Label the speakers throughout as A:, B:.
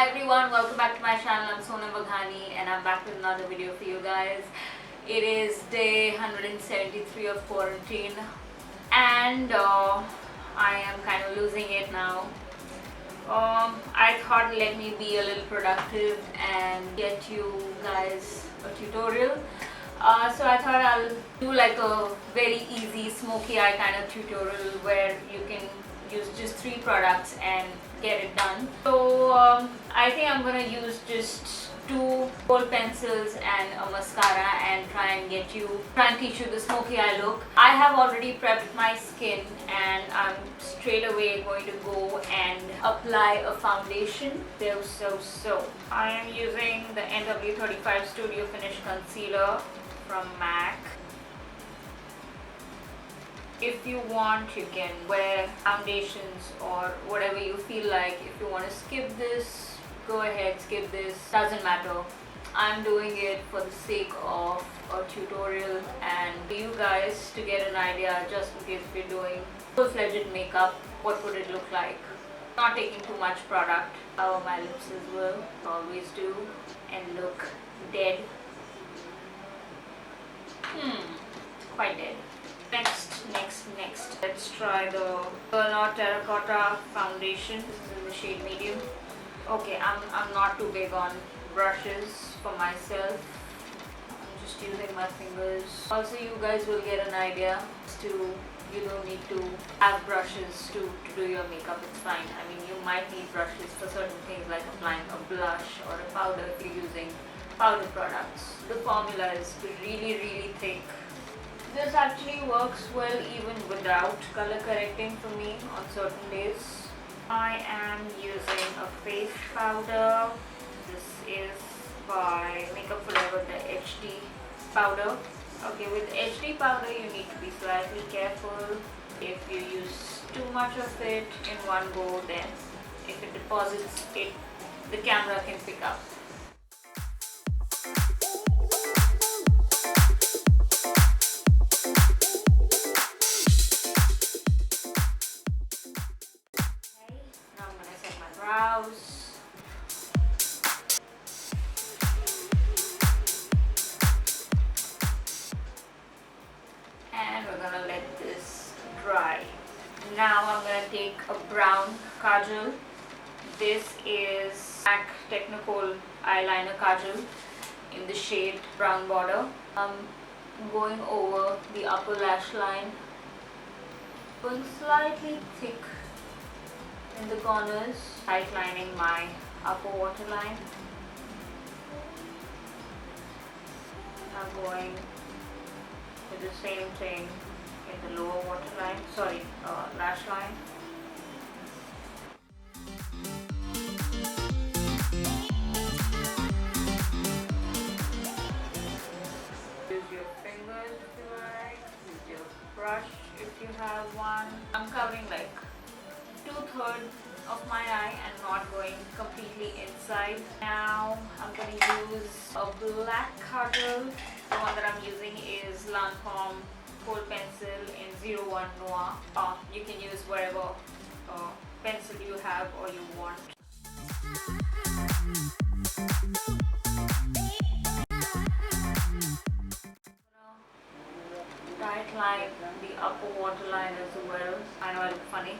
A: Hi everyone, welcome back to my channel. I'm sonamvaghanimua and I'm back with another video for you guys. It is day 173 of quarantine and I am kind of losing it now. I thought let me be a little productive and get you guys a tutorial. So I thought I'll do like a very easy smoky eye kind of tutorial where you can use just 3 products and get it done. So I think I'm gonna use just 2 Kohl pencils and a mascara and try and teach you the smoky eye look. I have already prepped my skin and I'm straight away going to go and apply a foundation. So I am using the NW35 Studio Finish Concealer from MAC. If you want, you can wear foundations or whatever you feel like. If you want to skip this, go ahead, skip this, doesn't matter. I'm doing it for the sake of a tutorial and for you guys to get an idea, just in case if you're doing full-fledged makeup, what would it look like. Not taking too much product, cover my lips as well, always do, and look dead. Quite dead. Next. Let's try the Noir Terracotta foundation. This is in the shade medium. Okay, I'm not too big on brushes for myself. I'm just using my fingers. Also, you guys will get an idea as to you don't need to have brushes to do your makeup. It's fine. I mean, you might need brushes for certain things like applying a blush or a powder if you're using powder products. The formula is really thick. This actually works well even without color correcting for me on certain days. I am using a face powder. This is by Makeup Forever, the HD powder. Okay, with HD powder you need to be slightly careful. If you use too much of it in one go, then if it deposits, the camera can pick up. And we're gonna let this dry. Now I'm gonna take a brown kajal. This is MAC Technakohl eyeliner kajal in the shade brown border. I'm going over the upper lash line, going slightly thick in the corners, tightlining my upper waterline. I'm going with the same thing in the lower waterline, lash line. Use your fingers if you like, use your brush if you have one. I'm covering like 2/3 of my eye and not going completely inside. Now I'm going to use a black kajal. The one that I'm using is Lancome Kohl pencil in 01 Noir. You can use whatever pencil you have or you want. Tight line the upper waterline as well. I know I look funny.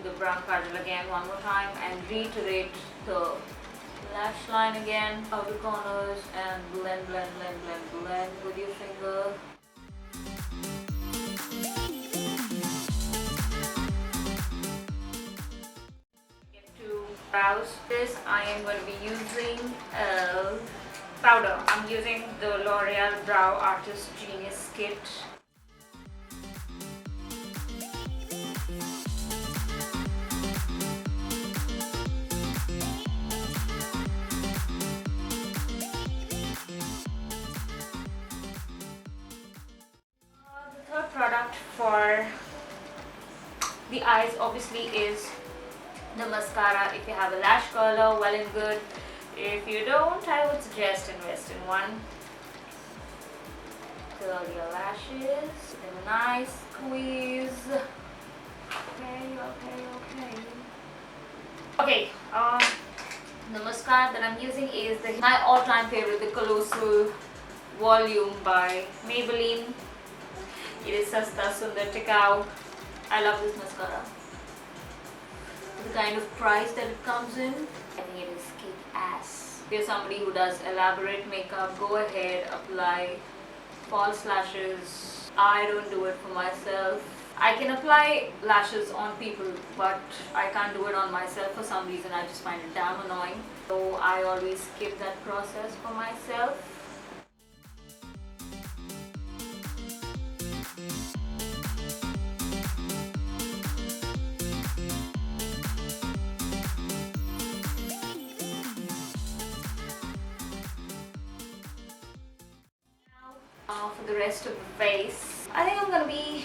A: The brown kajal again one more time and reiterate the lash line again, outer corners, and blend with your finger. Get to brows. This I am going to be using powder. I'm using the L'Oreal Brow Artist Genius Kit. for the eyes obviously is the mascara. If you have a lash curler, well and good. If you don't, I would suggest invest in one. Curl your lashes, give them a nice squeeze. Okay, the mascara that I'm using is my all-time favorite, the Colossal Volume by Maybelline. It is Sasta Sundar Tikau. I love this mascara. The kind of price that it comes in, I think it is kick-ass. If you're somebody who does elaborate makeup, go ahead, apply false lashes. I don't do it for myself. I can apply lashes on people, but I can't do it on myself for some reason. I just find it damn annoying. So I always skip that process for myself. Now, for the rest of the face, I think I'm gonna be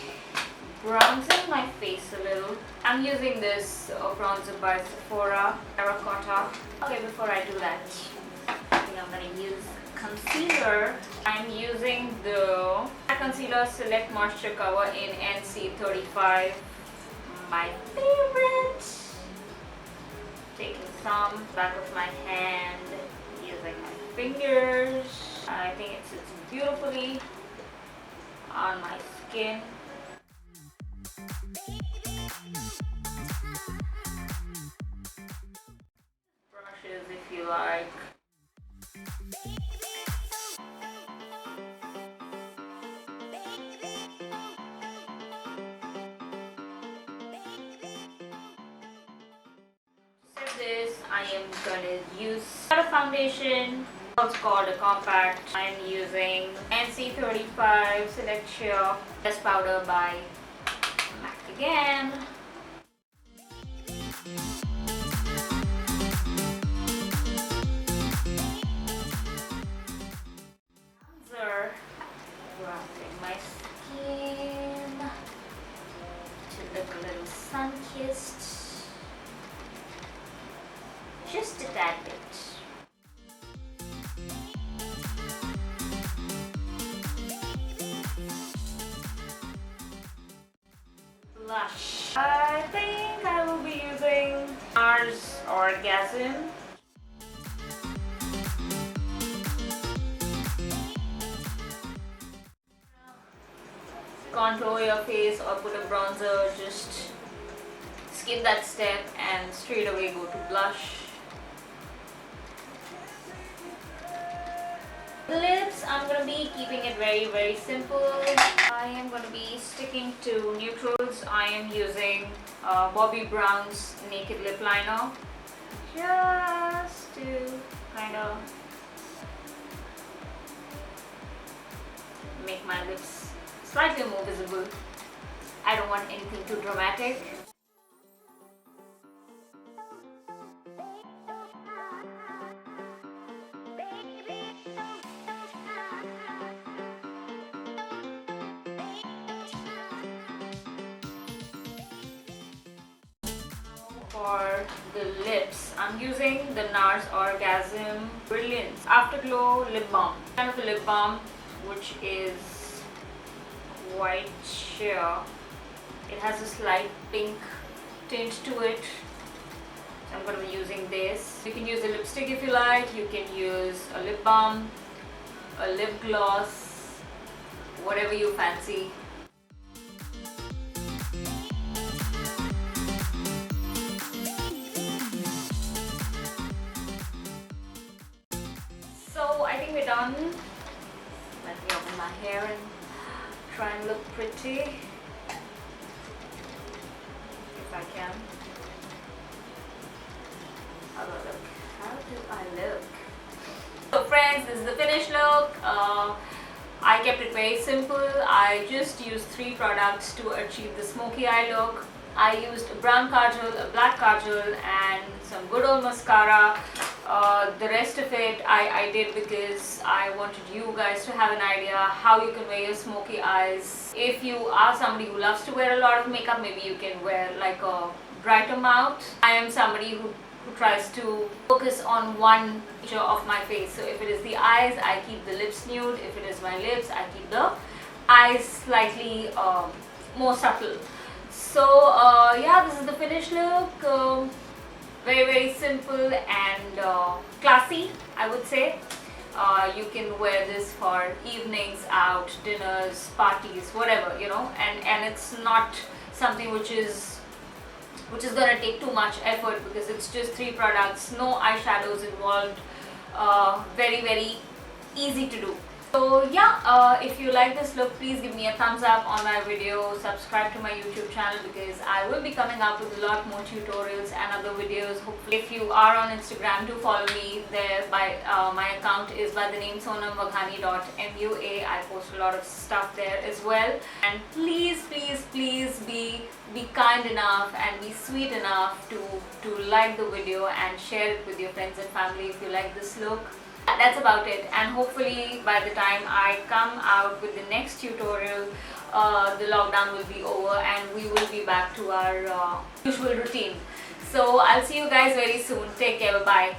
A: bronzing my face a little. I'm using this bronzer by Sephora, Terracotta. Okay, before I do that, I think I'm gonna use concealer. I'm using the Concealer Select Moisture Cover in NC35, my favorite. Taking some back of my hand, using my fingers. I think it sits beautifully on my skin. Brushes if you like. To set this, I am gonna use a foundation. It's called a compact. I'm using NC35 Select Sheer Press Powder by MAC again. Bronzer, bronzing my skin to look a little sun-kissed, just a tad bit. Blush. I think I will be using Noir's Orgasm. Contour your face or put a bronzer, just skip that step and straight away go to blush. Lips, I'm going to be keeping it very simple. I am going to be sticking to neutrals. I am using Bobbi Brown's Naked Lip Liner just to kind of make my lips slightly more visible. I don't want anything too dramatic. For the lips, I'm using the NARS Orgasm Brilliance Afterglow Lip Balm. Kind of a lip balm which is quite sheer. It has a slight pink tint to it. So I'm going to be using this. You can use a lipstick if you like. You can use a lip balm, a lip gloss, whatever you fancy. So I think we're done. Let me open my hair and try and look pretty, if I can. How do I look? How do I look? So friends, this is the finished look. I kept it very simple. I just used 3 products to achieve the smoky eye look. I used a brown kajal, a black kajal and some good old mascara. The rest of it I did because I wanted you guys to have an idea how you can wear your smoky eyes. If you are somebody who loves to wear a lot of makeup, maybe you can wear like a brighter mouth. I am somebody who tries to focus on one feature of my face. So if it is the eyes, I keep the lips nude. If it is my lips, I keep the eyes slightly more subtle. So yeah, this is the finished look. Very simple and classy, I would say. You can wear this for evenings out, dinners, parties, whatever, you know, and it's not something which is gonna take too much effort because it's just 3 products, no eyeshadows involved. Very easy to do. So yeah, if you like this look, please give me a thumbs up on my video, subscribe to my YouTube channel because I will be coming up with a lot more tutorials and other videos. Hopefully, if you are on Instagram, do follow me there. My account is by the name sonamvaghanimua. I post a lot of stuff there as well. And please be kind enough and be sweet enough to like the video and share it with your friends and family if you like this look. That's about it, and hopefully by the time I come out with the next tutorial, the lockdown will be over and we will be back to our usual routine. So I'll see you guys very soon. Take care. Bye.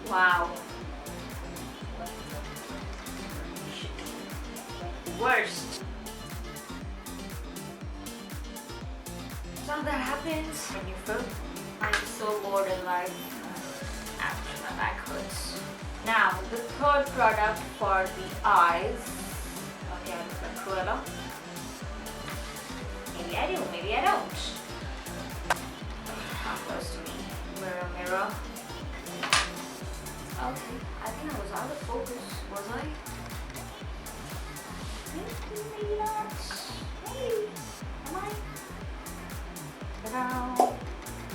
A: Wow. Worst. So that happens when you feel I'm so bored in life. Ouch, my back hurts. Now, the third product for the eyes. Okay, I look like Cruella. Maybe I do, maybe I don't. How close to me? Mirror. Okay, I think I was out of focus, was I? Maybe not. Maybe. Am I? Ta-da!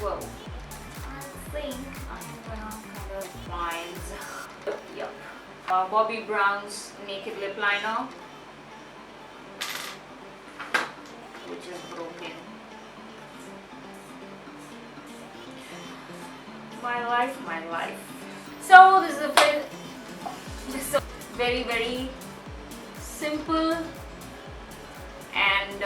A: Whoa. I think I am around kind of lines. Yup. Bobbi Brown's Naked Lip Liner, which is broken. My life. So this is a very simple and